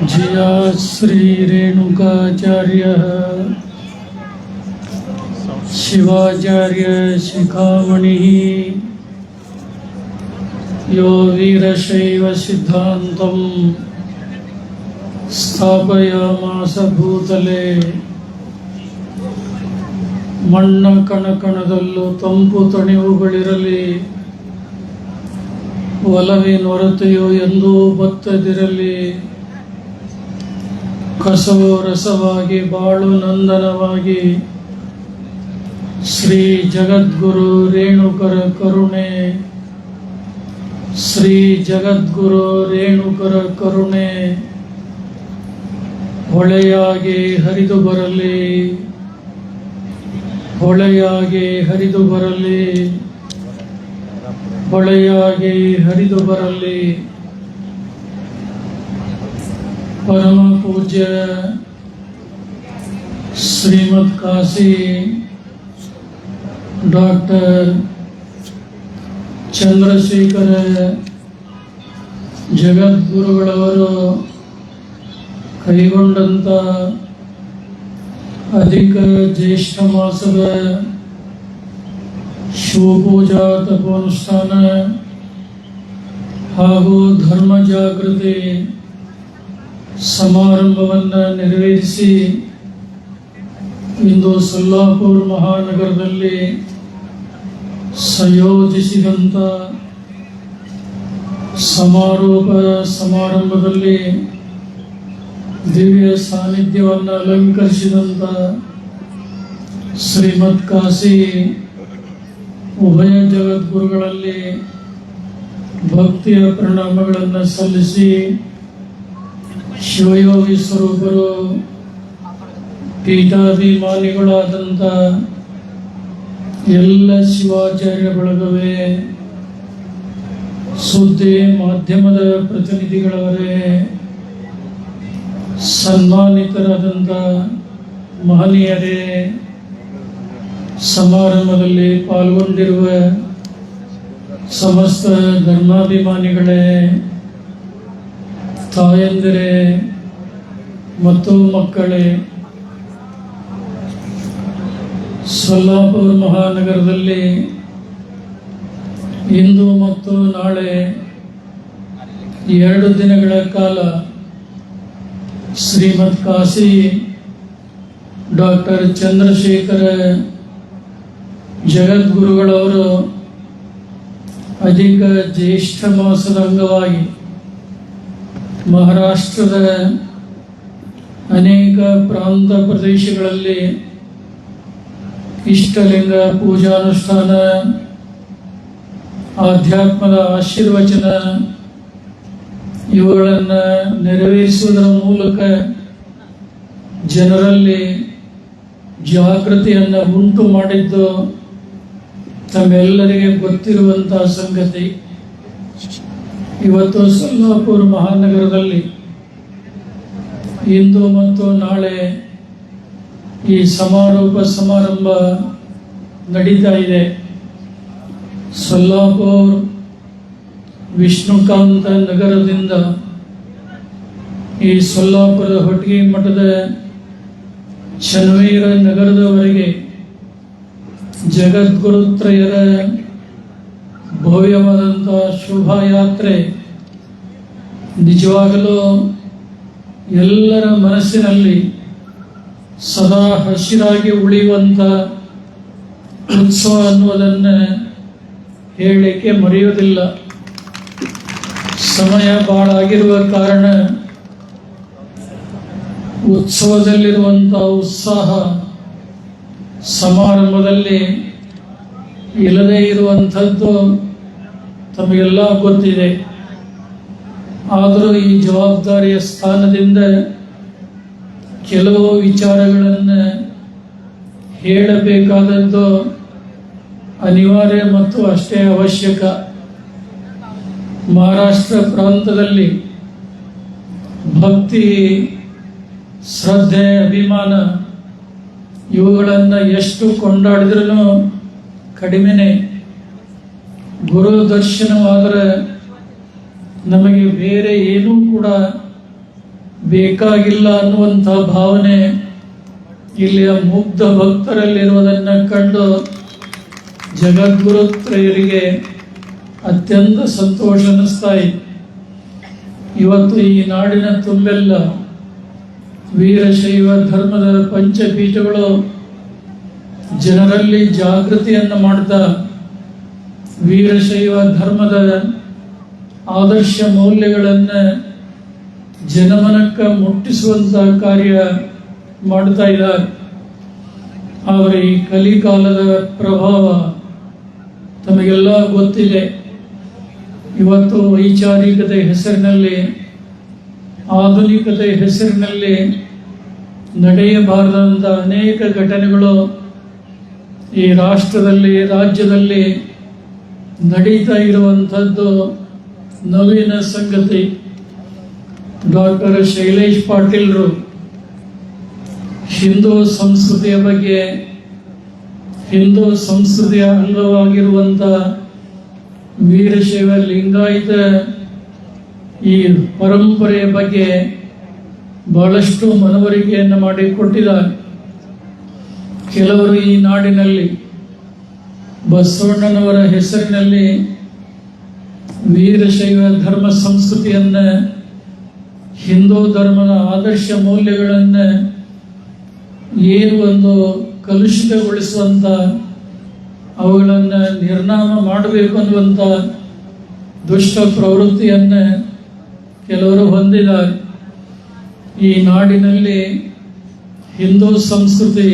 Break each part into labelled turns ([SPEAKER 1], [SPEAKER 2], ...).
[SPEAKER 1] जय श्री रेणुकाचार्य शिवाचार्य शिखामणि यो वीरशैव सिद्धान्तं स्थापयामास भूतले ಮಣ್ಣ ಕಣಕಣದಲ್ಲೂ ತಂಪು ತಣಿವುಗಳಿರಲಿ, ಒಲವಿನೊರತೆಯು ಎಂದೂ ಬತ್ತದಿರಲಿ. ಕಸವು ರಸವಾಗಿ ಬಾಳು ನಂದನವಾಗಿ ಶ್ರೀ ಜಗದ್ಗುರು ರೇಣುಕರ ಕರುಣೆ, ಶ್ರೀ ಜಗದ್ಗುರು ರೇಣುಕರ ಕರುಣೆ ಹೊಳೆಯಾಗಿ ಹರಿದು ಬರಲಿ, ಹೊಳೆಯಾಗಿ ಹರಿದು ಬರಲಿ, ಹೊಳೆಯಾಗಿ ಹರಿದು ಬರಲಿ. ಪರಮ ಪೂಜ್ಯ ಶ್ರೀಮದ್ ಕಾಶಿ ಡಾಕ್ಟರ್ ಚಂದ್ರಶೇಖರ ಜಗದ್ಗುರುಗಳವರು ಕೈಗೊಂಡಂಥ ಅಧಿಕ ಜ್ಯೇಷ್ಠ ಮಾಸದ ಶಿವಪೂಜಾ ತಪೋನುಷ್ಠಾನ ಹಾಗೂ ಧರ್ಮ ಜಾಗೃತಿ ಸಮಾರಂಭವನ್ನು ನೆರವೇರಿಸಿ ಇಂದು ಸೊಲ್ಲಾಪುರ ಮಹಾನಗರದಲ್ಲಿ ಸಂಯೋಜಿಸಿದಂಥ ಸಮಾರೋಪ ಸಮಾರಂಭದಲ್ಲಿ ದಿವ್ಯ ಸಾನ್ನಿಧ್ಯವನ್ನು ಅಲಂಕರಿಸಿದಂಥ ಶ್ರೀಮದ್ ಕಾಶಿ ಉಭಯ ಜಗದ್ಗುರುಗಳಲ್ಲಿ ಭಕ್ತಿಯ ಪ್ರಣಾಮಗಳನ್ನು ಸಲ್ಲಿಸಿ, ಶಿವಯೋಗಿ ಸ್ವರೂಪರು ಪೀಠಾಭಿಮಾನಿಗಳಾದಂಥ ಎಲ್ಲ ಶಿವಾಚಾರ್ಯ ಬಳಗವೇ, ಸುದ್ದಿ ಮಾಧ್ಯಮದ ಪ್ರತಿನಿಧಿಗಳವರೇ, ಸನ್ಮಾನಿತರಾದಂಥ ಮಹನೀಯರೇ, ಸಮಾರಂಭದಲ್ಲಿ ಪಾಲ್ಗೊಂಡಿರುವ ಸಮಸ್ತ ಧರ್ಮಾಭಿಮಾನಿಗಳೇ, ತಾಯಂದಿರೇ ಮತ್ತು ಮಕ್ಕಳೇ, ಸೊಲ್ಲಾಪುರ ಮಹಾನಗರದಲ್ಲಿ ಇಂದು ಮತ್ತು ನಾಳೆ 2 ದಿನಗಳ ಕಾಲ ಶ್ರೀಮದ್ ಕಾಶಿ ಡಾಕ್ಟರ್ ಚಂದ್ರಶೇಖರ ಜಗದ್ಗುರುಗಳವರು ಅಧಿಕ ಜ್ಯೇಷ್ಠ ಮಾಸದ ಅಂಗವಾಗಿ ಮಹಾರಾಷ್ಟ್ರದ ಅನೇಕ ಪ್ರಾಂತ ಪ್ರದೇಶಗಳಲ್ಲಿ ಇಷ್ಟಲಿಂಗ ಪೂಜಾನುಷ್ಠಾನ, ಆಧ್ಯಾತ್ಮದ ಆಶೀರ್ವಚನ ಇವುಗಳನ್ನು ನೆರವೇರಿಸುವುದರ ಮೂಲಕ ಜನರಲ್ಲಿ ಜಾಗೃತಿಯನ್ನು ಉಂಟು ಮಾಡಿದ್ದು ತಮ್ಮೆಲ್ಲರಿಗೆ ಗೊತ್ತಿರುವಂತಹ ಸಂಗತಿ. ಇವತ್ತು ಸೊಲ್ಲಾಪುರ ಮಹಾನಗರದಲ್ಲಿ ಇಂದು ಮತ್ತು ನಾಳೆ ಈ ಸಮಾರಂಭ ನಡೀತಾ ಇದೆ. ಸೊಲ್ಲಾಪುರ ವಿಷ್ಣುಕಾಂತ ನಗರದಿಂದ ಈ ಸೊಲ್ಲಾಪುರದ ಹೊಟ್ಟಿಗೆ ಮಠದ ಚನ್ನವೀರ ನಗರದವರೆಗೆ ಜಗದ್ಗುರುತ್ರಯರ ಭವ್ಯವಾದಂಥ ಶೋಭಾಯಾತ್ರೆ ನಿಜವಾಗಲೂ ಎಲ್ಲರ ಮನಸ್ಸಿನಲ್ಲಿ ಸದಾ ಹಸಿರಾಗಿ ಉಳಿಯುವಂಥ ಉತ್ಸವ ಅನ್ನುವುದನ್ನು ಹೇಳಲಿಕ್ಕೆ ಮರೆಯುವುದಿಲ್ಲ. ಸಮಯ ಭಾಳ ಆಗಿರುವ ಕಾರಣ ಉತ್ಸವದಲ್ಲಿರುವಂಥ ಉತ್ಸಾಹ ಸಮಾರಂಭದಲ್ಲಿ ಇಲ್ಲದೇ ಇರುವಂಥದ್ದು ತಮಗೆಲ್ಲ ಗೊತ್ತಿದೆ. ಆದರೂ ಈ ಜವಾಬ್ದಾರಿಯ ಸ್ಥಾನದಿಂದ ಕೆಲವು ವಿಚಾರಗಳನ್ನು ಹೇಳಬೇಕಾದದ್ದು ಅನಿವಾರ್ಯ ಮತ್ತು ಅಷ್ಟೇ ಅವಶ್ಯಕ. ಮಹಾರಾಷ್ಟ್ರ ಪ್ರಾಂತದಲ್ಲಿ ಭಕ್ತಿ, ಶ್ರದ್ಧೆ, ಅಭಿಮಾನ ಇವುಗಳನ್ನು ಎಷ್ಟು ಕೊಂಡಾಡಿದ್ರೂ ಕಡಿಮೆನೆ. ಗುರು ದರ್ಶನವಾದರೆ ನಮಗೆ ಬೇರೆ ಏನೂ ಕೂಡ ಬೇಕಾಗಿಲ್ಲ ಅನ್ನುವಂಥ ಭಾವನೆ ಇಲ್ಲಿಯ ಮುಗ್ಧ ಭಕ್ತರಲ್ಲಿರುವುದನ್ನು ಕಂಡು ಜಗದ್ಗುರುತ್ರಯರಿಗೆ ಅತ್ಯಂತ ಸಂತೋಷ ಅನ್ನಿಸ್ತಾ ಇದೆ. ಇವತ್ತು ಈ ನಾಡಿನ ತುಂಬೆಲ್ಲ ವೀರಶೈವ ಧರ್ಮದ ಪಂಚಪೀಠಗಳು ಜನರಲ್ಲಿ ಜಾಗೃತಿಯನ್ನು ಮಾಡ್ತಾ ವೀರಶೈವ ಧರ್ಮದ ಆದರ್ಶ ಮೌಲ್ಯಗಳನ್ನು ಜನಮನಕ್ಕೆ ಮುಟ್ಟಿಸುವಂಥ ಕಾರ್ಯ ಮಾಡ್ತಾ ಇದ್ದಾರೆ. ಆದರೆ ಈ ಕಲಿಕಾಲದ ಪ್ರಭಾವ ತಮಗೆಲ್ಲ ಗೊತ್ತಿದೆ. ಇವತ್ತು ವೈಚಾರಿಕತೆ ಹೆಸರಿನಲ್ಲಿ, ಆಧುನಿಕತೆ ಹೆಸರಿನಲ್ಲಿ ನಡೆಯಬಾರದಂಥ ಅನೇಕ ಘಟನೆಗಳು ಈ ರಾಷ್ಟ್ರದಲ್ಲಿ, ರಾಜ್ಯದಲ್ಲಿ ನಡೀತಾ ಇರುವಂಥದ್ದು ನವೀನ ಸಂಗತಿ. ಡಾಕ್ಟರ್ ಶೈಲೇಶ್ ಪಾಟೀಲ್ರು ಹಿಂದೂ ಸಂಸ್ಕೃತಿಯ ಬಗ್ಗೆ, ಹಿಂದೂ ಸಂಸ್ಕೃತಿಯ ಅಂಗವಾಗಿರುವಂಥ ವೀರಶೈವ ಲಿಂಗಾಯತ ಈ ಪರಂಪರೆಯ ಬಗ್ಗೆ ಬಹಳಷ್ಟು ಮನವರಿಕೆಯನ್ನು ಮಾಡಿಕೊಟ್ಟಿದ್ದಾರೆ. ಕೆಲವರು ಈ ನಾಡಿನಲ್ಲಿ ಬಸವಣ್ಣನವರ ಹೆಸರಿನಲ್ಲಿ ವೀರಶೈವ ಧರ್ಮ ಸಂಸ್ಕೃತಿಯನ್ನು, ಹಿಂದೂ ಧರ್ಮದ ಆದರ್ಶ ಮೌಲ್ಯಗಳನ್ನು ಏನು ಒಂದು ಕಲುಷಿತಗೊಳಿಸುವಂಥ, ಅವುಗಳನ್ನು ನಿರ್ನಾಮ ಮಾಡಬೇಕು ಅನ್ನುವಂಥ ದುಷ್ಟ ಪ್ರವೃತ್ತಿಯನ್ನು ಕೆಲವರು ಹೊಂದಿದ್ದಾರೆ. ಈ ನಾಡಿನಲ್ಲಿ ಹಿಂದೂ ಸಂಸ್ಕೃತಿ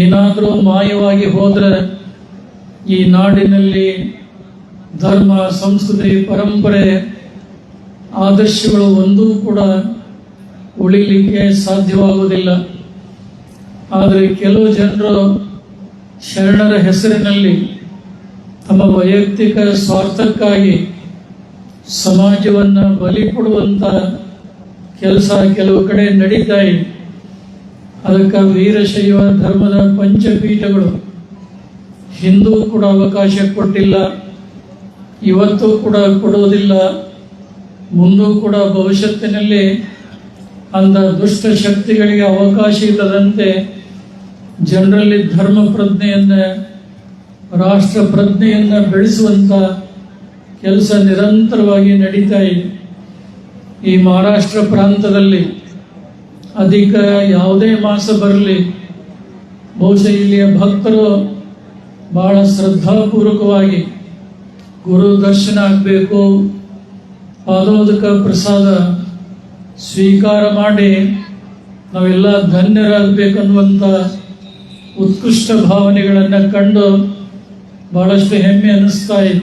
[SPEAKER 1] ಏನಾದರೂ ಮಾಯವಾಗಿ ಹೋದರೆ ಈ ನಾಡಿನಲ್ಲಿ ಧರ್ಮ, ಸಂಸ್ಕೃತಿ, ಪರಂಪರೆ, ಆದರ್ಶಗಳು ಒಂದೂ ಕೂಡ ಉಳಿಲಿಕ್ಕೆ ಸಾಧ್ಯವಾಗುವುದಿಲ್ಲ. ಆದರೆ ಕೆಲವು ಜನರು ಶರಣರ ಹೆಸರಿನಲ್ಲಿ ತಮ್ಮ ವೈಯಕ್ತಿಕ ಸ್ವಾರ್ಥಕ್ಕಾಗಿ ಸಮಾಜವನ್ನು ಬಲಿ ಕೊಡುವಂಥ ಕೆಲಸ ಕೆಲವು ಕಡೆ ನಡೀತಾ ಇದೆ. ಅದಕ್ಕೆ ವೀರಶೈವ ಧರ್ಮದ ಪಂಚಪೀಠಗಳು ಹಿಂದೂ ಕೂಡ ಅವಕಾಶ ಕೊಟ್ಟಿಲ್ಲ, ಇವತ್ತು ಕೂಡ ಕೊಡುವುದಿಲ್ಲ, ಮುಂದೂ ಕೂಡ ಭವಿಷ್ಯತ್ತಿನಲ್ಲಿ ಅಂಥ ದುಷ್ಟ ಶಕ್ತಿಗಳಿಗೆ ಅವಕಾಶ ಇಲ್ಲದಂತೆ ಜನರಲ್ಲಿ ಧರ್ಮ ಪ್ರಜ್ಞೆಯನ್ನು, ರಾಷ್ಟ್ರ ಪ್ರಜ್ಞೆಯನ್ನು ಬೆಳೆಸುವಂಥ ಕೆಲಸ ನಿರಂತರವಾಗಿ ನಡೀತಾ ಇದೆ. ಈ ಮಹಾರಾಷ್ಟ್ರ ಪ್ರಾಂತದಲ್ಲಿ ಅಧಿಕ ಯಾವುದೇ ಮಾಸ ಬರಲಿ, ಬಹುಶಃ ಇಲ್ಲಿಯ ಭಕ್ತರು ಬಹಳ ಶ್ರದ್ಧಾಪೂರ್ವಕವಾಗಿ ಗುರು ದರ್ಶನ ಆಗಬೇಕು, ಪಾದೋದಕ ಪ್ರಸಾದ ಸ್ವೀಕಾರ ಮಾಡಿ ನಾವೆಲ್ಲ ಧನ್ಯರಾಗಬೇಕನ್ನುವಂಥ ಉತ್ಕೃಷ್ಟ ಭಾವನೆಗಳನ್ನು ಕಂಡು ಬಹಳಷ್ಟು ಹೆಮ್ಮೆ ಅನ್ನಿಸ್ತಾ ಇದೆ.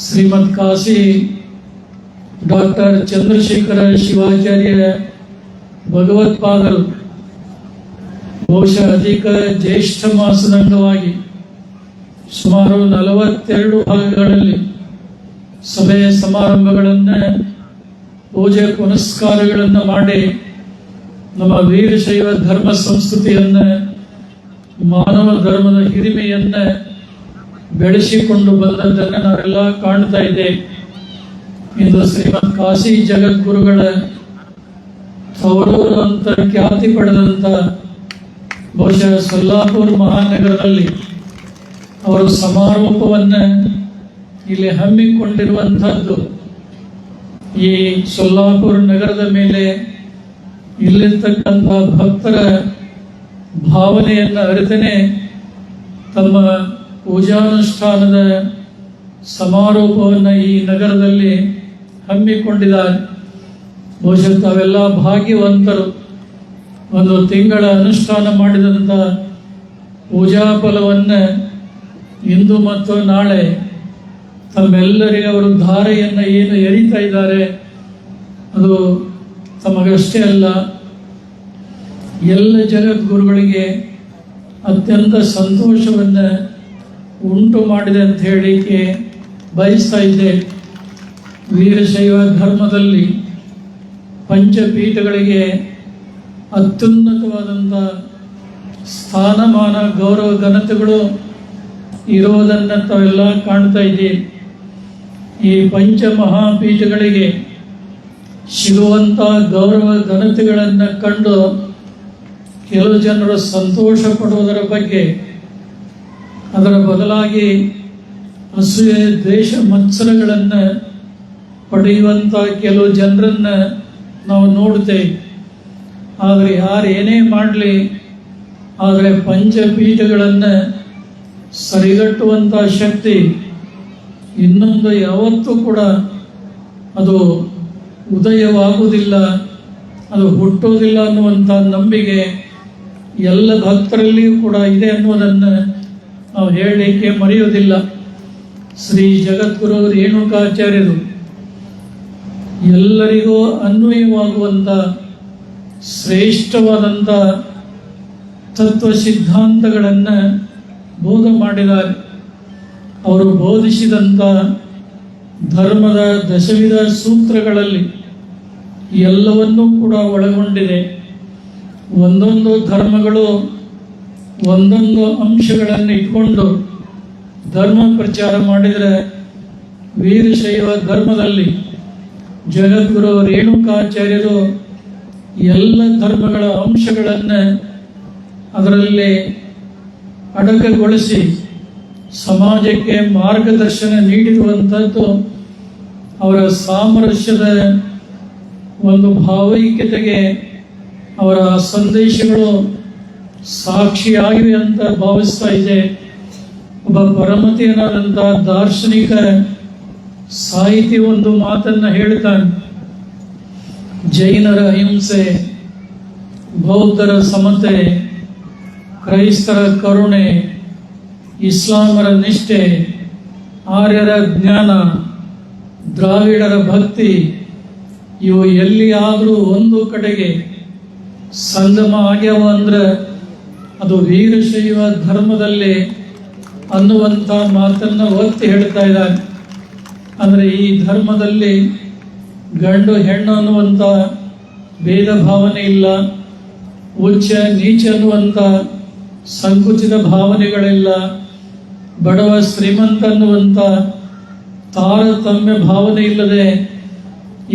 [SPEAKER 1] ಶ್ರೀಮದ್ ಕಾಶಿ ಡಾಕ್ಟರ್ ಚಂದ್ರಶೇಖರ ಶಿವಾಚಾರ್ಯ ಭಗವತ್ಪಾದರು ಬಹುಶಃ ಅಧಿಕ ಜ್ಯೇಷ್ಠ ಮಾಸದ ಅಂಗವಾಗಿ ಸುಮಾರು 42 ಭಾಗಗಳಲ್ಲಿ ಸಭೆ ಸಮಾರಂಭಗಳನ್ನು, ಪೂಜೆ ಪುನಸ್ಕಾರಗಳನ್ನು ಮಾಡಿ ನಮ್ಮ ವೀರಶೈವ ಧರ್ಮ ಸಂಸ್ಕೃತಿಯನ್ನು, ಮಾನವ ಧರ್ಮದ ಹಿರಿಮೆಯನ್ನು ಬೆಳೆಸಿಕೊಂಡು ಬಂದದ್ದನ್ನು ನಾವೆಲ್ಲ ಕಾಣ್ತಾ ಇದ್ದೇವೆ. ಇಂದು ಶ್ರೀಮದ್ ಕಾಶಿ ಜಗದ್ಗುರುಗಳ ತವರೂರು ಅಂತ ಖ್ಯಾತಿ ಪಡೆದಂಥ ಬಹುಶಃ ಸೊಲ್ಲಾಪುರ ಮಹಾನಗರದಲ್ಲಿ ಅವರು ಸಮಾರೋಪವನ್ನು ಇಲ್ಲಿ ಹಮ್ಮಿಕೊಂಡಿರುವಂಥದ್ದು. ಈ ಸೊಲ್ಲಾಪುರ ನಗರದ ಮೇಲೆ ಇಲ್ಲಿರ್ತಕ್ಕಂಥ ಭಕ್ತರ ಭಾವನೆಯನ್ನು ಅರಿತನೇ ತಮ್ಮ ಪೂಜಾನುಷ್ಠಾನದ ಸಮಾರೋಪವನ್ನು ಈ ನಗರದಲ್ಲಿ ಹಮ್ಮಿಕೊಂಡಿದ್ದಾರೆ. ಬಹುಶಃ ತಾವೆಲ್ಲ ಭಾಗ್ಯವಂತರು. ಒಂದು ತಿಂಗಳ ಅನುಷ್ಠಾನ ಮಾಡಿದಂಥ ಪೂಜಾ ಫಲವನ್ನು ಇಂದು ಮತ್ತು ನಾಳೆ ತಮ್ಮೆಲ್ಲರಿಗೆ ಅವರು ಧಾರೆಯನ್ನು ಏನು ಎರಿತಾ ಇದ್ದಾರೆ, ಅದು ತಮಗಷ್ಟೇ ಅಲ್ಲ, ಎಲ್ಲ ಜಗದ್ಗುರುಗಳಿಗೆ ಅತ್ಯಂತ ಸಂತೋಷವನ್ನು ಉಂಟು ಮಾಡಿದೆ ಅಂತ ಹೇಳಿಕೆ ಬಯಸ್ತಾ ಇದ್ದೆ. ವೀರಶೈವ ಧರ್ಮದಲ್ಲಿ ಪಂಚಪೀಠಗಳಿಗೆ ಅತ್ಯುನ್ನತವಾದಂಥ ಸ್ಥಾನಮಾನ, ಗೌರವ ಘನತೆಗಳು ಇರೋದನ್ನು ತಾವೆಲ್ಲ ಕಾಣ್ತಾ ಇದ್ದೀವಿ. ಈ ಪಂಚಮಹಾಪೀಠಗಳಿಗೆ ಸಿಗುವಂಥ ಗೌರವ ಘನತೆಗಳನ್ನು ಕಂಡು ಕೆಲವು ಜನರು ಸಂತೋಷ ಪಡುವುದರ ಬಗ್ಗೆ, ಅದರ ಬದಲಾಗಿ ಅಸೂಯೆ ದ್ವೇಷ ಮತ್ಸರಗಳನ್ನು ಪಡೆಯುವಂಥ ಕೆಲವು ಜನರನ್ನು ನಾವು ನೋಡ್ತೇವೆ. ಆದರೆ ಯಾರು ಏನೇ ಮಾಡಲಿ, ಆದರೆ ಪಂಚಪೀಠಗಳನ್ನು ಸರಿಗಟ್ಟುವಂಥ ಶಕ್ತಿ ಇನ್ನೊಂದು ಯಾವತ್ತೂ ಕೂಡ ಅದು ಉದಯವಾಗುವುದಿಲ್ಲ, ಅದು ಹುಟ್ಟುವುದಿಲ್ಲ ಅನ್ನುವಂಥ ನಂಬಿಕೆ ಎಲ್ಲ ಭಕ್ತರಲ್ಲಿಯೂ ಕೂಡ ಇದೆ ಅನ್ನೋದನ್ನು ನಾವು ಹೇಳಲಿಕ್ಕೆ ಮರೆಯುವುದಿಲ್ಲ. ಶ್ರೀ ಜಗದ್ಗುರು ರೇಣುಕಾಚಾರ್ಯರು ಎಲ್ಲರಿಗೂ ಅನ್ವಯವಾಗುವಂಥ ಶ್ರೇಷ್ಠವಾದಂಥ ತತ್ವ ಸಿದ್ಧಾಂತಗಳನ್ನು ಬೋಧ ಮಾಡಿದ್ದಾರೆ. ಅವರು ಬೋಧಿಸಿದಂಥ ಧರ್ಮದ ದಶವಿಧ ಸೂತ್ರಗಳಲ್ಲಿ ಎಲ್ಲವನ್ನೂ ಕೂಡ ಒಳಗೊಂಡಿದೆ. ಒಂದೊಂದು ಧರ್ಮಗಳು ಒಂದೊಂದು ಅಂಶಗಳನ್ನು ಇಟ್ಕೊಂಡು ಧರ್ಮ ಪ್ರಚಾರ ಮಾಡಿದರೆ, ವೀರಶೈವ ಧರ್ಮದಲ್ಲಿ ಜಗದ್ಗುರು ರೇಣುಕಾಚಾರ್ಯರು ಎಲ್ಲ ಧರ್ಮಗಳ ಅಂಶಗಳನ್ನು ಅದರಲ್ಲಿ ಅಡಕಗೊಳಿಸಿ ಸಮಾಜಕ್ಕೆ ಮಾರ್ಗದರ್ಶನ ನೀಡಿರುವಂಥದ್ದು ಅವರ ಸಾಮರಸ್ಯದ ಒಂದು ಭಾವೈಕ್ಯತೆಗೆ ಅವರ ಸಂದೇಶಗಳು ಸಾಕ್ಷಿಯಾಗಿವೆ ಅಂತ ಭಾವಿಸ್ತಾ ಇದೆ. ಒಬ್ಬ ಪರಮತಿಯನಾದಂಥ ದಾರ್ಶನಿಕ ಸಾಹಿತಿ ಒಂದು ಮಾತನ್ನು ಹೇಳ್ತಾನೆ: ಜೈನರ ಅಹಿಂಸೆ, ಬೌದ್ಧರ ಸಮತೆ, ಕ್ರೈಸ್ತರ ಕರುಣೆ, ಇಸ್ಲಾಮರ ನಿಷ್ಠೆ, ಆರ್ಯರ ಜ್ಞಾನ, ದ್ರಾವಿಡರ ಭಕ್ತಿ, ಇವು ಎಲ್ಲಿಯಾದರೂ ಒಂದು ಕಡೆಗೆ ಸಂಗಮ ಆಗ್ಯಾವ ಅಂದ್ರೆ ಅದು ವೀರಶೈವ ಧರ್ಮದಲ್ಲಿ ಅನ್ನುವಂಥ ಮಾತನ್ನು ಒತ್ತಿ ಹೇಳ್ತಾ ಇದ್ದಾನೆ. ಅಂದರೆ ಈ ಧರ್ಮದಲ್ಲಿ ಗಂಡು ಹೆಣ್ಣು ಅನ್ನುವಂಥ ಭೇದ ಭಾವನೆ ಇಲ್ಲ, ಉಚ್ಚ ನೀಚ ಅನ್ನುವಂಥ ಸಂಕುಚಿತ ಭಾವನೆಗಳಿಲ್ಲ, ಬಡವ ಶ್ರೀಮಂತ ಅನ್ನುವಂಥ ತಾರತಮ್ಯ ಭಾವನೆ ಇಲ್ಲದೆ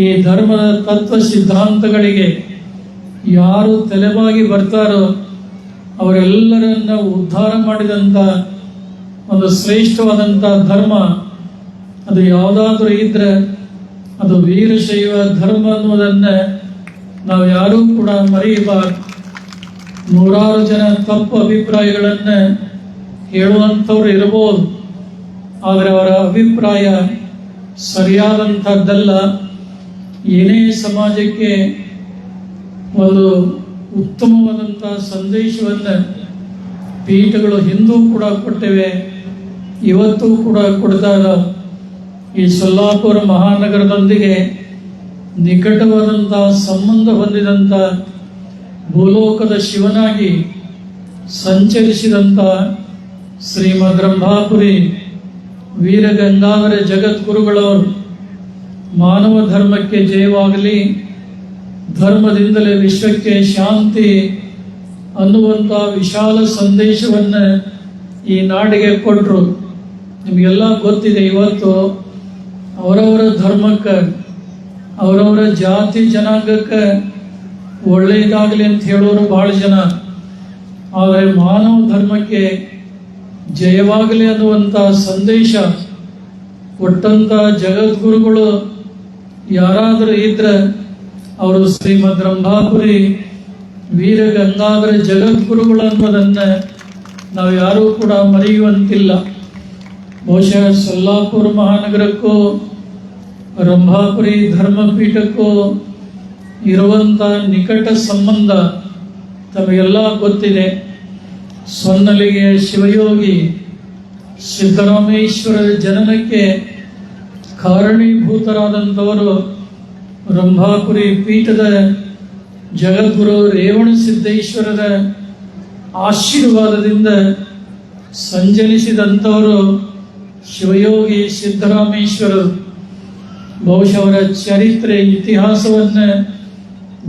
[SPEAKER 1] ಈ ಧರ್ಮದ ತತ್ವ ಸಿದ್ಧಾಂತಗಳಿಗೆ ಯಾರು ತಲೆಬಾಗಿ ಬರ್ತಾರೋ ಅವರೆಲ್ಲರನ್ನ ಉದ್ಧಾರ ಮಾಡಿದಂಥ ಒಂದು ಶ್ರೇಷ್ಠವಾದಂಥ ಧರ್ಮ ಅದು ಯಾವುದಾದ್ರೂ ಇದ್ರೆ ಅದು ವೀರಶೈವ ಧರ್ಮ ಅನ್ನೋದನ್ನು ನಾವು ಯಾರೂ ಕೂಡ ಮರೆಯಬಾರದು. ನೂರಾರು ಜನ ತಪ್ಪು ಅಭಿಪ್ರಾಯಗಳನ್ನು ಹೇಳುವಂಥವ್ರು ಇರಬಹುದು, ಆದರೆ ಅವರ ಅಭಿಪ್ರಾಯ ಸರಿಯಾದಂಥದ್ದಲ್ಲ. ಏನೇ ಸಮಾಜಕ್ಕೆ ಒಂದು ಉತ್ತಮವಾದಂಥ ಸಂದೇಶವನ್ನು ಪೀಠಗಳು ಹಿಂದೂ ಕೂಡ ಕೊಟ್ಟಿವೆ, ಇವತ್ತೂ ಕೂಡ ಕೊಡ್ತಾರ. ಈ ಸೊಲ್ಲಾಪುರ ಮಹಾನಗರದೊಂದಿಗೆ ನಿಕಟವಾದಂಥ ಸಂಬಂಧ ಹೊಂದಿದಂಥ ಭೂಲೋಕದ ಶಿವನಾಗಿ ಸಂಚರಿಸಿದಂಥ ಶ್ರೀಮದ್ ರಂಭಾಪುರಿ ವೀರಗಂಗಾಧರ ಜಗದ್ಗುರುಗಳವರು ಮಾನವ ಧರ್ಮಕ್ಕೆ ಜಯವಾಗಲಿ, ಧರ್ಮದಿಂದಲೇ ವಿಶ್ವಕ್ಕೆ ಶಾಂತಿ ಅನ್ನುವಂಥ ವಿಶಾಲ ಸಂದೇಶವನ್ನು ಈ ನಾಡಿಗೆ ಕೊಟ್ಟರು. ನಿಮಗೆಲ್ಲ ಗೊತ್ತಿದೆ, ಇವತ್ತು ಅವರವರ ಧರ್ಮಕ್ಕೆ, ಅವರವರ ಜಾತಿ ಜನಾಂಗಕ್ಕೆ ಒಳ್ಳೆಯದಾಗಲಿ ಅಂತ ಹೇಳೋರು ಭಾಳ ಜನ, ಆದರೆ ಮಾನವ ಧರ್ಮಕ್ಕೆ ಜಯವಾಗಲಿ ಅನ್ನುವಂಥ ಸಂದೇಶ ಕೊಟ್ಟಂಥ ಜಗದ್ಗುರುಗಳು ಯಾರಾದರೂ ಇದ್ರೆ ಅವರು ಶ್ರೀಮದ್ ರಂಭಾಪುರಿ ವೀರಗಂಗಾಧರ ಜಗದ್ಗುರುಗಳು ಅನ್ನೋದನ್ನು ನಾವು ಯಾರೂ ಕೂಡ ಮರೆಯುವಂತಿಲ್ಲ. ಬಹುಶಃ ಸೊಲ್ಲಾಪುರ ಮಹಾನಗರಕ್ಕೂ ರಂಭಾಪುರಿ ಧರ್ಮಪೀಠಕ್ಕೂ ಇರುವಂಥ ನಿಕಟ ಸಂಬಂಧ ತಮಗೆಲ್ಲ ಗೊತ್ತಿದೆ. ಸೊನ್ನಲಿಗೆ ಶಿವಯೋಗಿ ಸಿದ್ದರಾಮೇಶ್ವರ ಜನನಕ್ಕೆ ಕಾರಣೀಭೂತರಾದಂಥವರು ರಂಭಾಪುರಿ ಪೀಠದ ಜಗದ್ಗುರು ರೇವಣಸಿದ್ದೇಶ್ವರರ ಆಶೀರ್ವಾದದಿಂದ ಸಂಜನಿಸಿದಂಥವರು ಶಿವಯೋಗಿ ಸಿದ್ದರಾಮೇಶ್ವರರು. ಬಹುಶಃ ಅವರ ಚರಿತ್ರೆ ಇತಿಹಾಸವನ್ನು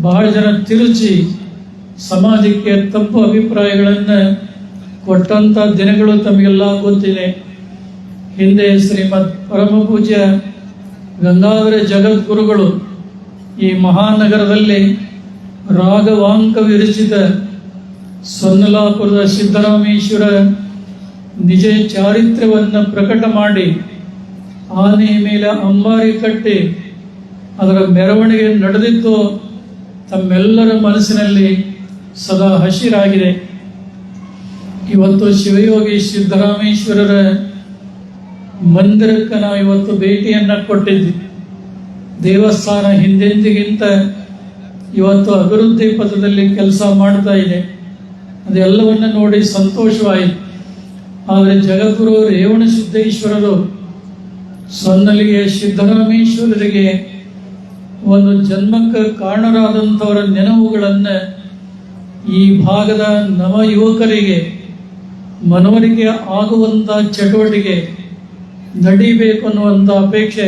[SPEAKER 1] ಬಹಳ ಜನ ತಿರುಚಿ ಸಮಾಜಕ್ಕೆ ತಪ್ಪು ಅಭಿಪ್ರಾಯಗಳನ್ನು ಕೊಟ್ಟಂಥ ದಿನಗಳು ತಮಗೆಲ್ಲ ಗೊತ್ತಿದೆ. ಹಿಂದೆ ಶ್ರೀಮದ್ ಪರಮಪೂಜ್ಯ ಗಂಗಾಧರ ಜಗದ್ಗುರುಗಳು ಈ ಮಹಾನಗರದಲ್ಲಿ ರಾಘವಾಂಕ ವಿರಚಿತ ಸೊನ್ನಲಾಪುರದ ಸಿದ್ದರಾಮೇಶ್ವರ ನಿಜ ಚಾರಿತ್ರ್ಯವನ್ನು ಪ್ರಕಟ ಮಾಡಿ ಆನೆ ಮೇಲೆ ಅಂಬಾರಿ ಕಟ್ಟಿ ಅದರ ಮೆರವಣಿಗೆ ನಡೆದಿದ್ದು ತಮ್ಮೆಲ್ಲರ ಮನಸ್ಸಿನಲ್ಲಿ ಸದಾ ಹಸಿರಾಗಿದೆ. ಇವತ್ತು ಶಿವಯೋಗಿ ಸಿದ್ದರಾಮೇಶ್ವರರ ಮಂದಿರಕ್ಕೆ ನಾವು ಇವತ್ತು ಭೇಟಿಯನ್ನು ಕೊಟ್ಟಿದ್ವಿ. ದೇವಸ್ಥಾನ ಹಿಂದೆಂದಿಗಿಂತ ಇವತ್ತು ಅಭಿವೃದ್ಧಿ ಪಥದಲ್ಲಿ ಕೆಲಸ ಮಾಡ್ತಾ ಇದೆ. ಅದೆಲ್ಲವನ್ನು ನೋಡಿ ಸಂತೋಷವಾಯಿತು. ಆದರೆ ಜಗದ್ಗುರು ರೇವಣಸಿದ್ದೇಶ್ವರರು ಸೊನ್ನಲಿಗೆ ಸಿದ್ದರಾಮೇಶ್ವರರಿಗೆ ಒಂದು ಜನ್ಮಕ್ಕೆ ಕಾರಣರಾದಂಥವರ ನೆನವುಗಳನ್ನು ಈ ಭಾಗದ ನವ ಯುವಕರಿಗೆ ಮನವರಿಕೆ ಆಗುವಂಥ ಚಟುವಟಿಕೆ ನಡೀಬೇಕು ಅನ್ನುವಂಥ ಅಪೇಕ್ಷೆ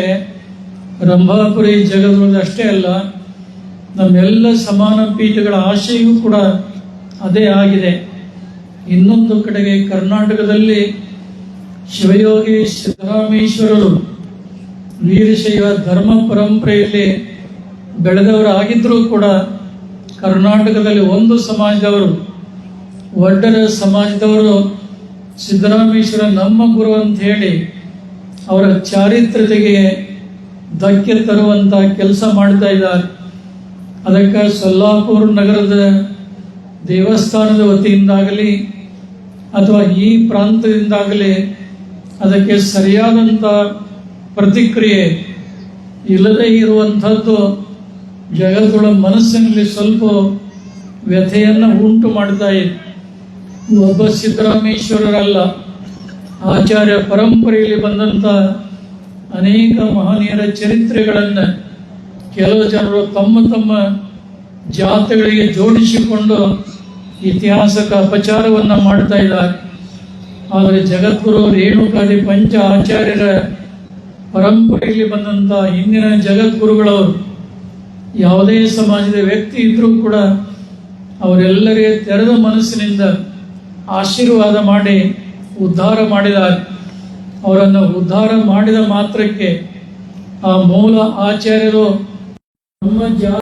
[SPEAKER 1] ರಂಭಾಪುರಿ ಜಗದ್ಗುರುದು ಅಷ್ಟೇ ಅಲ್ಲ, ನಮ್ಮೆಲ್ಲ ಸಮಾನ ಪೀಠಗಳ ಆಶಯವೂ ಕೂಡ ಅದೇ ಆಗಿದೆ. ಇನ್ನೊಂದು ಕಡೆಗೆ ಕರ್ನಾಟಕದಲ್ಲಿ ಶಿವಯೋಗಿ ಸಿದ್ದರಾಮೇಶ್ವರರು ವೀರಶೈವ ಧರ್ಮ ಪರಂಪರೆಯಲ್ಲಿ ಬೆಳೆದವರಾಗಿದ್ದರೂ ಕೂಡ ಕರ್ನಾಟಕದಲ್ಲಿ ಒಂದು ಸಮಾಜದವರು, ಒಡ್ಡರ ಸಮಾಜದವರು ಸಿದ್ದರಾಮೇಶ್ವರ ನಮ್ಮ ಗುರು ಅಂತ ಹೇಳಿ ಅವರ ಚಾರಿತ್ರ್ಯತೆಗೆ ಧಕ್ಕೆ ತರುವಂಥ ಕೆಲಸ ಮಾಡ್ತಾ ಇದ್ದಾರೆ. ಅದಕ್ಕೆ ಸೊಲ್ಲಾಪುರ ನಗರದ ದೇವಸ್ಥಾನದ ವತಿಯಿಂದಾಗಲಿ ಅಥವಾ ಈ ಪ್ರಾಂತದಿಂದಾಗಲಿ ಅದಕ್ಕೆ ಸರಿಯಾದಂಥ ಪ್ರತಿಕ್ರಿಯೆ ಇಲ್ಲದೇ ಇರುವಂಥದ್ದು ಜಗದ್ಗುಳ ಮನಸ್ಸಿನಲ್ಲಿ ಸ್ವಲ್ಪ ವ್ಯಥೆಯನ್ನು ಉಂಟು ಮಾಡ್ತಾ ಇದೆ. ಒಬ್ಬ ಸಿದ್ದರಾಮೇಶ್ವರರಲ್ಲ, ಆಚಾರ್ಯ ಪರಂಪರೆಯಲ್ಲಿ ಬಂದಂಥ ಅನೇಕ ಮಹನೀಯರ ಚರಿತ್ರೆಗಳನ್ನು ಕೆಲವು ಜನರು ತಮ್ಮ ತಮ್ಮ ಜಾತಿಗಳಿಗೆ ಜೋಡಿಸಿಕೊಂಡು ಇತಿಹಾಸಕ್ಕೆ ಅಪಚಾರವನ್ನು ಮಾಡ್ತಾ ಇದ್ದಾರೆ. ಆದರೆ ಜಗದ್ಗುರು ರೇಣುಕಾದಿ ಪಂಚ ಆಚಾರ್ಯರ ಪರಂಪರೆಯಲ್ಲಿ ಬಂದಂಥ ಹಿಂದಿನ ಜಗದ್ಗುರುಗಳವರು ಯಾವುದೇ ಸಮಾಜದ ವ್ಯಕ್ತಿ ಇದ್ದರೂ ಕೂಡ ಅವರೆಲ್ಲರಿಗೆ ತೆರೆದ ಮನಸ್ಸಿನಿಂದ ಆಶೀರ್ವಾದ ಮಾಡಿ ಉದ್ಧಾರ ಮಾಡಿದ್ದಾರೆ. ಅವರನ್ನು ಉದ್ಧಾರ ಮಾಡಿದ ಮಾತ್ರಕ್ಕೆ ಆ ಮೂಲ ಆಚಾರ್ಯರು ನಮ್ಮ